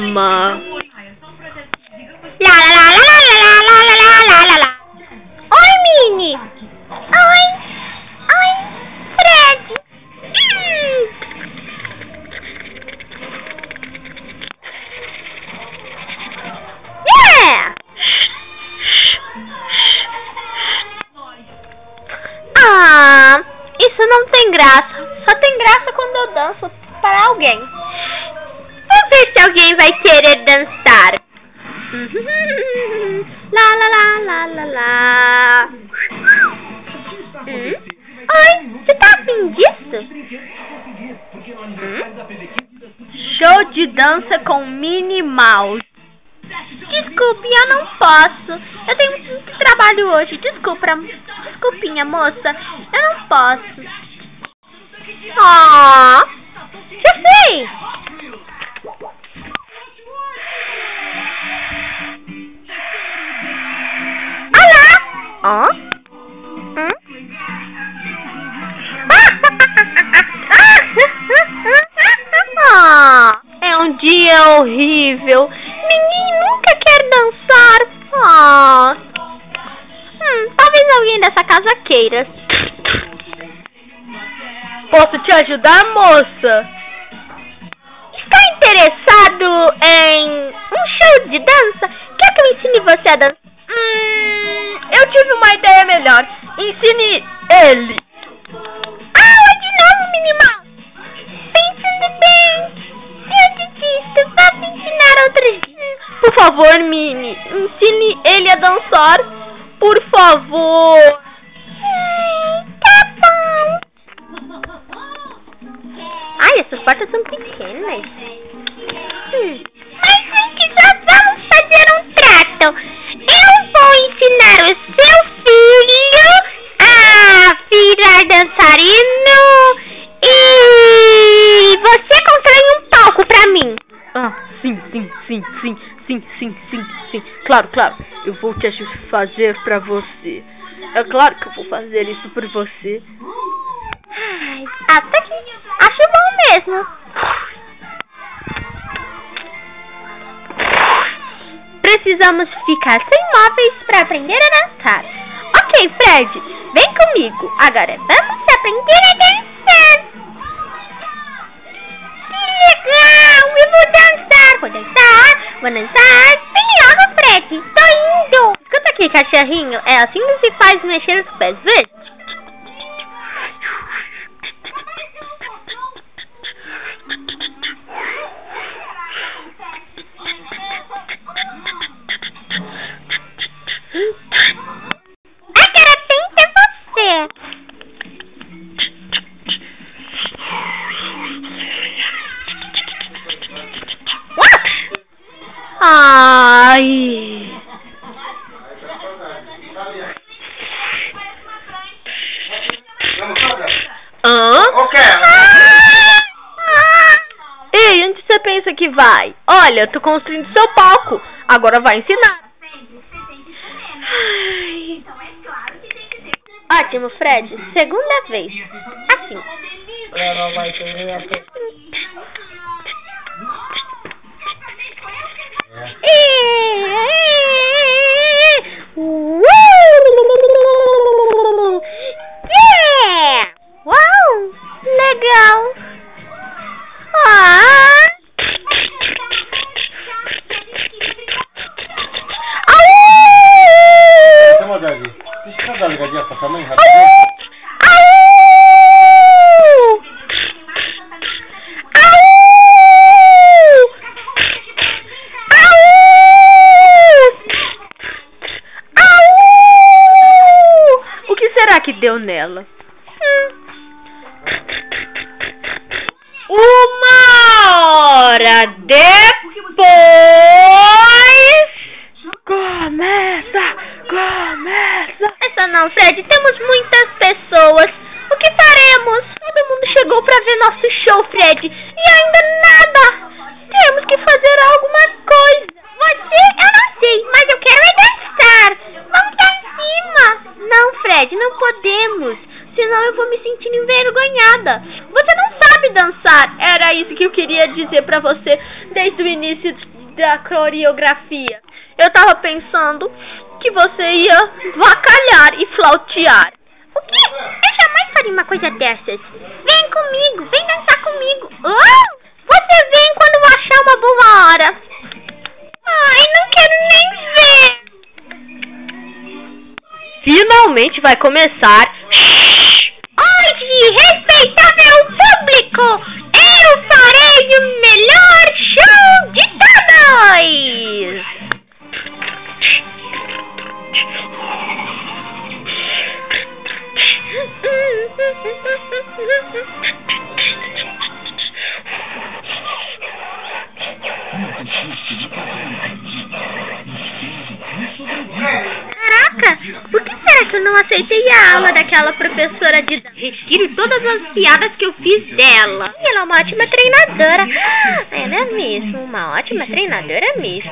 ama. Lá, lá, lá, lá, lá, lá, lá, lá, lá, lá. Oi, Minnie. Oi. Oi, Fred. Yeah. Ah, isso não tem graça. Só tem graça quando eu danço para alguém. Vamos ver se alguém vai querer dançar. Lá, lá, lá, lá, lá, lá. Oi, você tá afim disso? Show de dança com Minnie Mouse. Desculpe, eu não posso. Eu tenho muito trabalho hoje. Desculpinha, moça. Eu não posso. Ah, já sei. Ó. É um dia horrível. Ninguém nunca quer dançar. Talvez alguém dessa casa queira. Posso te ajudar, moça? Está interessado em um show de dança? Quer que eu ensine você a dançar? Eu tive uma ideia melhor. Ensine ele. De novo, Minnie Mouse. Pensando bem. Eu desisto. Vou te ensinar outro dia. Por favor, Minnie, ensine ele a dançar. Por favor. Tá bom. Ai, essas portas são pequenas. Mas antes só vamos fazer um trato. Eu vou ensinar o seu filho a virar dançarino e você constrói um palco pra mim. Sim. Claro. Eu vou te fazer pra você. É claro que eu vou fazer isso por você. Ai, até que acho bom mesmo. Precisamos ficar sem móveis para aprender a dançar. Ok, Fred, vem comigo. Agora vamos aprender a dançar. Que legal! Eu vou dançar. Vou dançar. Vem logo, Fred. Tô indo. Escuta aqui, cachorrinho. É assim que se faz mexer os pés, vê? Agora pensa você. Ai. Ei, onde você pensa que vai? Olha, tô construindo seu palco. Agora vai ensinar. Ai. Ótimo, Fred. Segunda vez. Assim. Ela vai ter Yeah! Uau! Legal! Deixa eu dar uma ligadinha pra sua mãe rapidinho. O que será que deu nela? Uma hora depois. Começa. Essa não, Fred. Temos muitas pessoas. O que faremos? Todo mundo chegou pra ver nosso show, Fred. E ainda nada. Temos que fazer alguma coisa. Você? Eu não sei, mas eu quero é dançar. Vamos lá em cima. Não, Fred, não podemos. Senão eu vou me sentir envergonhada. Você não sabe dançar. Era isso que eu queria dizer pra você desde o início da coreografia. Eu tava pensando que você ia vacalhar e flautear. O quê? Eu jamais faria uma coisa dessas. Vem comigo, vem dançar comigo. Oh, você vem quando eu achar uma boa hora. Ai, não quero nem ver. Finalmente vai começar. Hoje, respeitável público, eu farei o melhor show de todos. Caraca, por que será que eu não aceitei a aula daquela professora de dança? Retiro todas as piadas que eu fiz dela. Ela é uma ótima treinadora. Ela é mesmo, uma ótima treinadora mesmo.